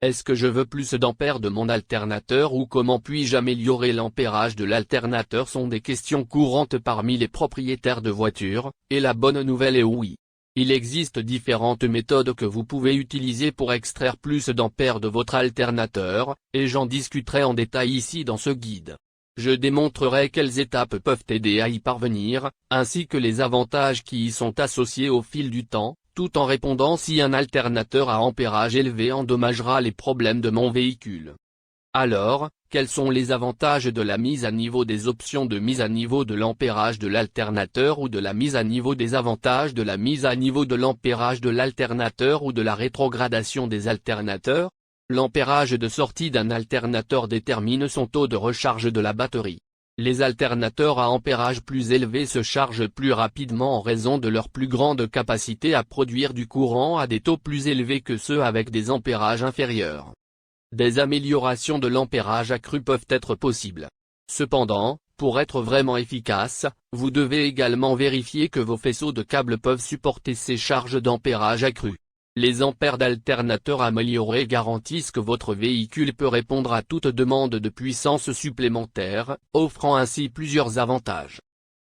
Est-ce que je veux plus d'ampères de mon alternateur ou comment puis-je améliorer l'ampérage de l'alternateur sont des questions courantes parmi les propriétaires de voitures, et la bonne nouvelle est oui. Il existe différentes méthodes que vous pouvez utiliser pour extraire plus d'ampères de votre alternateur, et j'en discuterai en détail ici dans ce guide. Je démontrerai quelles étapes peuvent aider à y parvenir, ainsi que les avantages qui y sont associés au fil du temps, tout en répondant si un alternateur à ampérage élevé endommagera les problèmes de mon véhicule. Alors, quels sont les avantages de la mise à niveau des options de mise à niveau de l'ampérage de l'alternateur ou de la mise à niveau des avantages de la mise à niveau de l'ampérage de l'alternateur ou de la rétrogradation des alternateurs? L'ampérage de sortie d'un alternateur détermine son taux de recharge de la batterie. Les alternateurs à ampérage plus élevé se chargent plus rapidement en raison de leur plus grande capacité à produire du courant à des taux plus élevés que ceux avec des ampérages inférieurs. Des améliorations de l'ampérage accru peuvent être possibles. Cependant, pour être vraiment efficace, vous devez également vérifier que vos faisceaux de câbles peuvent supporter ces charges d'ampérage accru. Les ampères d'alternateur améliorés garantissent que votre véhicule peut répondre à toute demande de puissance supplémentaire, offrant ainsi plusieurs avantages.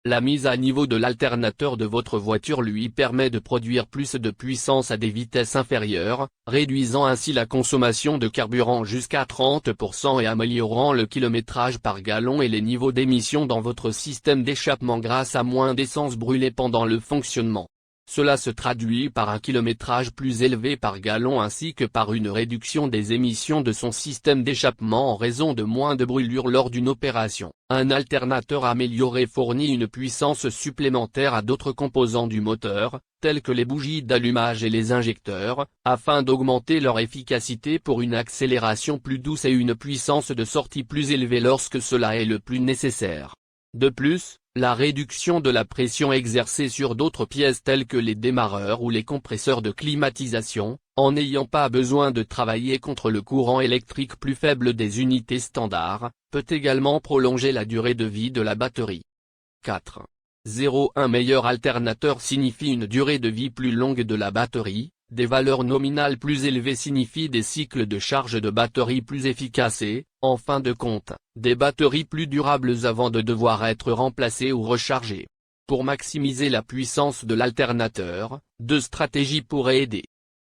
La mise à niveau de l'alternateur de votre voiture lui permet de produire plus de puissance à des vitesses inférieures, réduisant ainsi la consommation de carburant jusqu'à 30% et améliorant le kilométrage par gallon et les niveaux d'émission dans votre système d'échappement grâce à moins d'essence brûlée pendant le fonctionnement. Cela se traduit par un kilométrage plus élevé par gallon ainsi que par une réduction des émissions de son système d'échappement en raison de moins de brûlures lors d'une opération. Un alternateur amélioré fournit une puissance supplémentaire à d'autres composants du moteur, tels que les bougies d'allumage et les injecteurs, afin d'augmenter leur efficacité pour une accélération plus douce et une puissance de sortie plus élevée lorsque cela est le plus nécessaire. De plus, la réduction de la pression exercée sur d'autres pièces telles que les démarreurs ou les compresseurs de climatisation, en n'ayant pas besoin de travailler contre le courant électrique plus faible des unités standards, peut également prolonger la durée de vie de la batterie. 4. 0. Un meilleur alternateur signifie une durée de vie plus longue de la batterie. Des valeurs nominales plus élevées signifient des cycles de charge de batterie plus efficaces et, en fin de compte, des batteries plus durables avant de devoir être remplacées ou rechargées. Pour maximiser la puissance de l'alternateur, deux stratégies pourraient aider.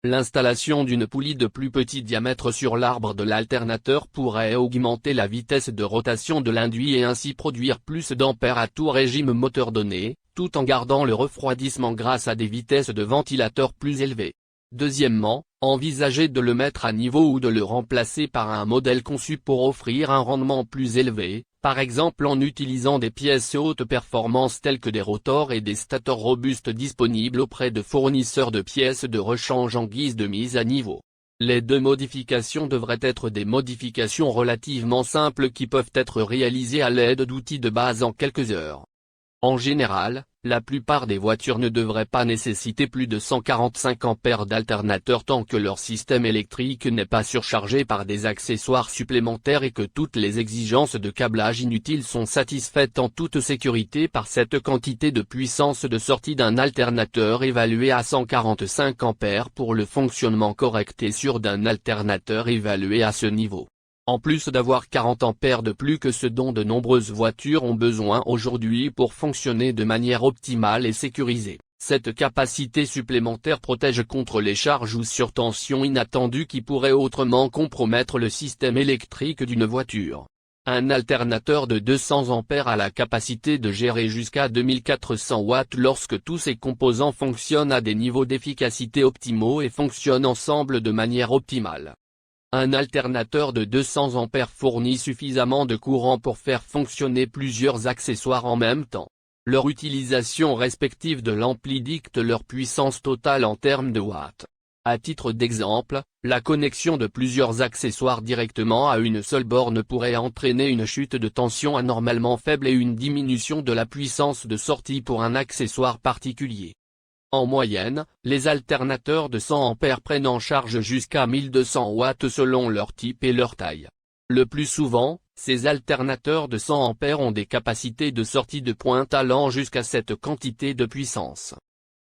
L'installation d'une poulie de plus petit diamètre sur l'arbre de l'alternateur pourrait augmenter la vitesse de rotation de l'induit et ainsi produire plus d'ampères à tout régime moteur donné, tout en gardant le refroidissement grâce à des vitesses de ventilateur plus élevées. Deuxièmement, envisagez de le mettre à niveau ou de le remplacer par un modèle conçu pour offrir un rendement plus élevé, par exemple en utilisant des pièces haute performance telles que des rotors et des stators robustes disponibles auprès de fournisseurs de pièces de rechange en guise de mise à niveau. Les deux modifications devraient être des modifications relativement simples qui peuvent être réalisées à l'aide d'outils de base en quelques heures. En général, la plupart des voitures ne devraient pas nécessiter plus de 145 ampères d'alternateur tant que leur système électrique n'est pas surchargé par des accessoires supplémentaires et que toutes les exigences de câblage inutiles sont satisfaites en toute sécurité par cette quantité de puissance de sortie d'un alternateur évalué à 145 ampères pour le fonctionnement correct et sûr d'un alternateur évalué à ce niveau. En plus d'avoir 40 ampères de plus que ce dont de nombreuses voitures ont besoin aujourd'hui pour fonctionner de manière optimale et sécurisée, cette capacité supplémentaire protège contre les charges ou surtensions inattendues qui pourraient autrement compromettre le système électrique d'une voiture. Un alternateur de 200 ampères a la capacité de gérer jusqu'à 2400 watts lorsque tous ses composants fonctionnent à des niveaux d'efficacité optimaux et fonctionnent ensemble de manière optimale. Un alternateur de 200 ampères fournit suffisamment de courant pour faire fonctionner plusieurs accessoires en même temps. Leur utilisation respective de l'ampli dicte leur puissance totale en termes de watts. À titre d'exemple, la connexion de plusieurs accessoires directement à une seule borne pourrait entraîner une chute de tension anormalement faible et une diminution de la puissance de sortie pour un accessoire particulier. En moyenne, les alternateurs de 100 ampères prennent en charge jusqu'à 1200 watts selon leur type et leur taille. Le plus souvent, ces alternateurs de 100 ampères ont des capacités de sortie de pointe allant jusqu'à cette quantité de puissance.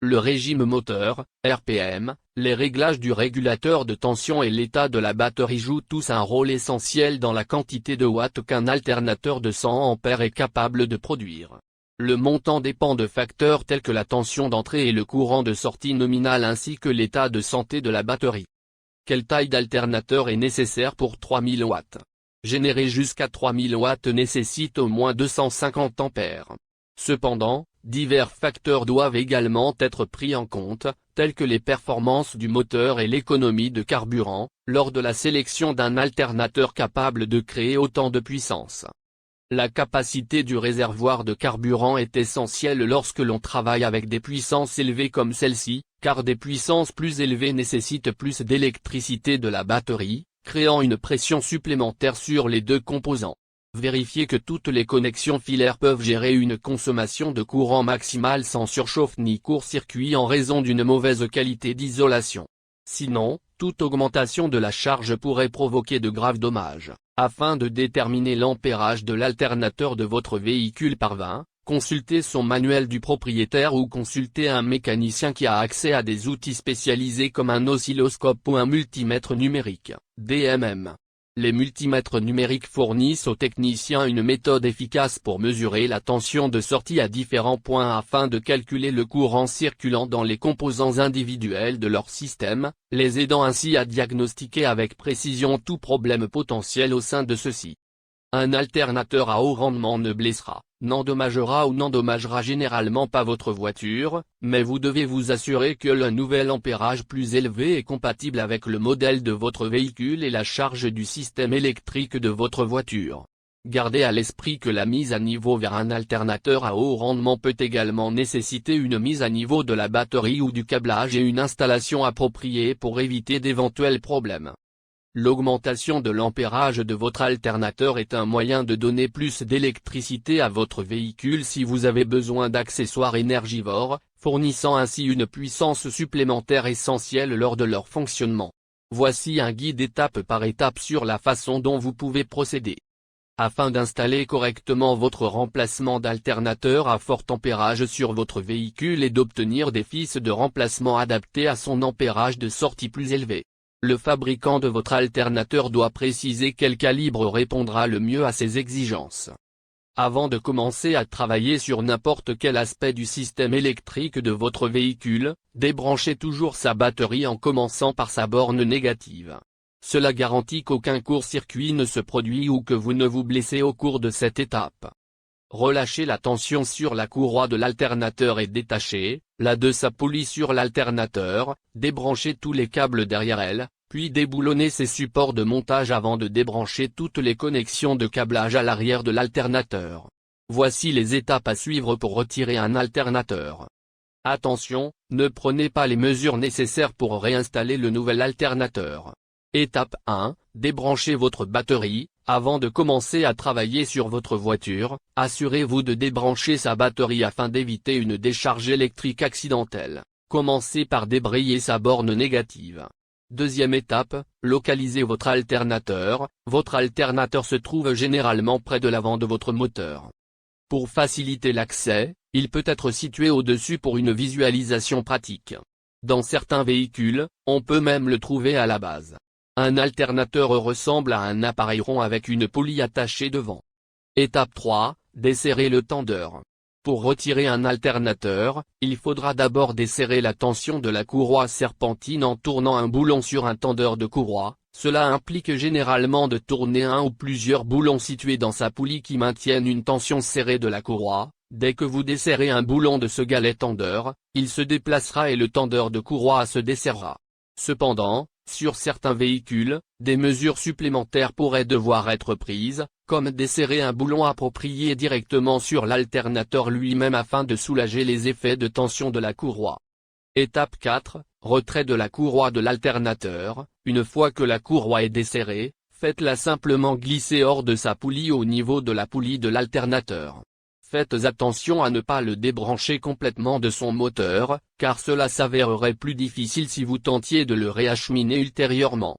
Le régime moteur, RPM, les réglages du régulateur de tension et l'état de la batterie jouent tous un rôle essentiel dans la quantité de watts qu'un alternateur de 100 A est capable de produire. Le montant dépend de facteurs tels que la tension d'entrée et le courant de sortie nominal ainsi que l'état de santé de la batterie. Quelle taille d'alternateur est nécessaire pour 3000 watts? Générer jusqu'à 3000 watts nécessite au moins 250 ampères. Cependant, divers facteurs doivent également être pris en compte, tels que les performances du moteur et l'économie de carburant, lors de la sélection d'un alternateur capable de créer autant de puissance. La capacité du réservoir de carburant est essentielle lorsque l'on travaille avec des puissances élevées comme celle-ci, car des puissances plus élevées nécessitent plus d'électricité de la batterie, créant une pression supplémentaire sur les deux composants. Vérifiez que toutes les connexions filaires peuvent gérer une consommation de courant maximale sans surchauffe ni court-circuit en raison d'une mauvaise qualité d'isolation. Sinon, toute augmentation de la charge pourrait provoquer de graves dommages. Afin de déterminer l'ampérage de l'alternateur de votre véhicule par 20, consultez son manuel du propriétaire ou consultez un mécanicien qui a accès à des outils spécialisés comme un oscilloscope ou un multimètre numérique, DMM. Les multimètres numériques fournissent aux techniciens une méthode efficace pour mesurer la tension de sortie à différents points afin de calculer le courant circulant dans les composants individuels de leur système, les aidant ainsi à diagnostiquer avec précision tout problème potentiel au sein de ceux-ci. Un alternateur à haut rendement ne blessera, n'endommagera ou n'endommagera généralement pas votre voiture, mais vous devez vous assurer que le nouvel ampérage plus élevé est compatible avec le modèle de votre véhicule et la charge du système électrique de votre voiture. Gardez à l'esprit que la mise à niveau vers un alternateur à haut rendement peut également nécessiter une mise à niveau de la batterie ou du câblage et une installation appropriée pour éviter d'éventuels problèmes. L'augmentation de l'ampérage de votre alternateur est un moyen de donner plus d'électricité à votre véhicule si vous avez besoin d'accessoires énergivores, fournissant ainsi une puissance supplémentaire essentielle lors de leur fonctionnement. Voici un guide étape par étape sur la façon dont vous pouvez procéder. Afin d'installer correctement votre remplacement d'alternateur à fort ampérage sur votre véhicule et d'obtenir des fils de remplacement adaptés à son ampérage de sortie plus élevé. Le fabricant de votre alternateur doit préciser quel calibre répondra le mieux à ses exigences. Avant de commencer à travailler sur n'importe quel aspect du système électrique de votre véhicule, débranchez toujours sa batterie en commençant par sa borne négative. Cela garantit qu'aucun court-circuit ne se produit ou que vous ne vous blessez au cours de cette étape. Relâchez la tension sur la courroie de l'alternateur et détachez la de sa poulie sur l'alternateur, débranchez tous les câbles derrière elle, puis déboulonnez ses supports de montage avant de débrancher toutes les connexions de câblage à l'arrière de l'alternateur. Voici les étapes à suivre pour retirer un alternateur. Attention, ne prenez pas les mesures nécessaires pour réinstaller le nouvel alternateur. Étape 1, débranchez votre batterie. Avant de commencer à travailler sur votre voiture, assurez-vous de débrancher sa batterie afin d'éviter une décharge électrique accidentelle. Commencez par débrayer sa borne négative. Deuxième étape, localisez votre alternateur. Votre alternateur se trouve généralement près de l'avant de votre moteur. Pour faciliter l'accès, il peut être situé au-dessus pour une visualisation pratique. Dans certains véhicules, on peut même le trouver à la base. Un alternateur ressemble à un appareil rond avec une poulie attachée devant. Étape 3, desserrer le tendeur. Pour retirer un alternateur, il faudra d'abord desserrer la tension de la courroie serpentine en tournant un boulon sur un tendeur de courroie. Cela implique généralement de tourner un ou plusieurs boulons situés dans sa poulie qui maintiennent une tension serrée de la courroie. Dès que vous desserrez un boulon de ce galet tendeur, il se déplacera et le tendeur de courroie se desserrera. Cependant, sur certains véhicules, des mesures supplémentaires pourraient devoir être prises, comme desserrer un boulon approprié directement sur l'alternateur lui-même afin de soulager les effets de tension de la courroie. Étape 4, retrait de la courroie de l'alternateur. Une fois que la courroie est desserrée, faites-la simplement glisser hors de sa poulie au niveau de la poulie de l'alternateur. Faites attention à ne pas le débrancher complètement de son moteur, car cela s'avérerait plus difficile si vous tentiez de le réacheminer ultérieurement.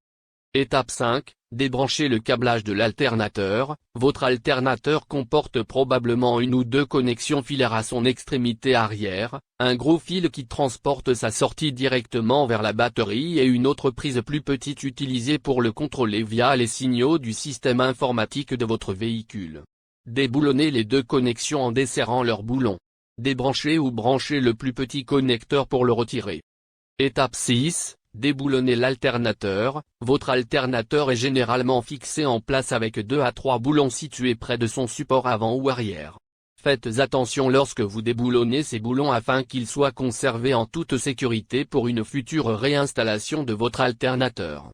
Étape 5, Débranchez le câblage de l'alternateur. Votre alternateur comporte probablement une ou deux connexions filaires à son extrémité arrière, un gros fil qui transporte sa sortie directement vers la batterie et une autre prise plus petite utilisée pour le contrôler via les signaux du système informatique de votre véhicule. Déboulonnez les deux connexions en desserrant leurs boulons. Débranchez ou branchez le plus petit connecteur pour le retirer. Étape 6. Déboulonnez l'alternateur. Votre alternateur est généralement fixé en place avec 2 à 3 boulons situés près de son support avant ou arrière. Faites attention lorsque vous déboulonnez ces boulons afin qu'ils soient conservés en toute sécurité pour une future réinstallation de votre alternateur.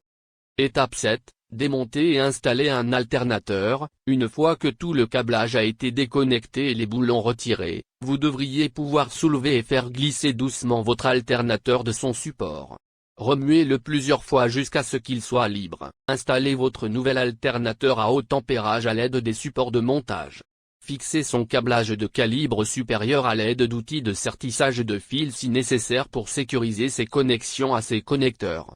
Étape 7. Démontez et installez un alternateur. Une fois que tout le câblage a été déconnecté et les boulons retirés, vous devriez pouvoir soulever et faire glisser doucement votre alternateur de son support. Remuez-le plusieurs fois jusqu'à ce qu'il soit libre. Installez votre nouvel alternateur à haut ampérage à l'aide des supports de montage. Fixez son câblage de calibre supérieur à l'aide d'outils de sertissage de fil si nécessaire pour sécuriser ses connexions à ses connecteurs.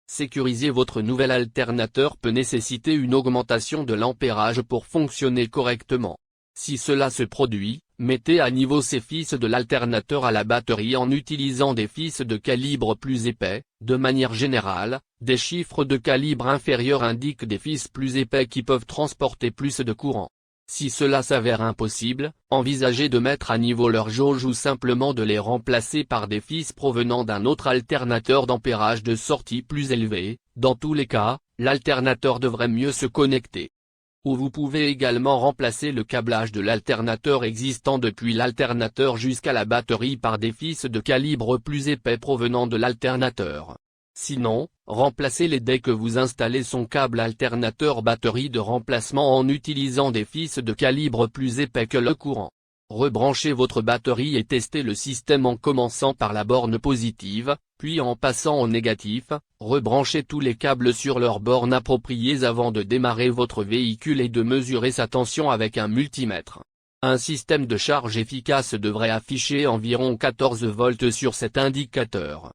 Sécuriser votre nouvel alternateur peut nécessiter une augmentation de l'ampérage pour fonctionner correctement. Si cela se produit, mettez à niveau ces fils de l'alternateur à la batterie en utilisant des fils de calibre plus épais. De manière générale, des chiffres de calibre inférieur indiquent des fils plus épais qui peuvent transporter plus de courant. Si cela s'avère impossible, envisagez de mettre à niveau leur jauge ou simplement de les remplacer par des fils provenant d'un autre alternateur d'ampérage de sortie plus élevé. Dans tous les cas, l'alternateur devrait mieux se connecter. Ou vous pouvez également remplacer le câblage de l'alternateur existant depuis l'alternateur jusqu'à la batterie par des fils de calibre plus épais provenant de l'alternateur. Sinon, remplacez-les dès que vous installez son câble alternateur batterie de remplacement en utilisant des fils de calibre plus épais que le courant. Rebranchez votre batterie et testez le système en commençant par la borne positive, puis en passant au négatif. Rebranchez tous les câbles sur leurs bornes appropriées avant de démarrer votre véhicule et de mesurer sa tension avec un multimètre. Un système de charge efficace devrait afficher environ 14 volts sur cet indicateur.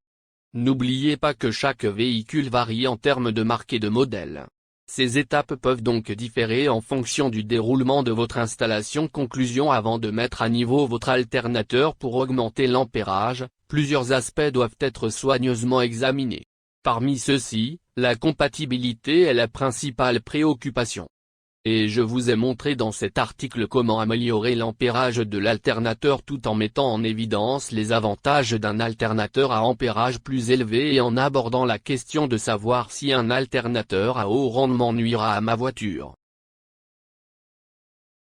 N'oubliez pas que chaque véhicule varie en termes de marque et de modèle. Ces étapes peuvent donc différer en fonction du déroulement de votre installation. Conclusion: avant de mettre à niveau votre alternateur pour augmenter l'ampérage, plusieurs aspects doivent être soigneusement examinés. Parmi ceux-ci, la compatibilité est la principale préoccupation. Et je vous ai montré dans cet article comment améliorer l'ampérage de l'alternateur tout en mettant en évidence les avantages d'un alternateur à ampérage plus élevé et en abordant la question de savoir si un alternateur à haut rendement nuira à ma voiture.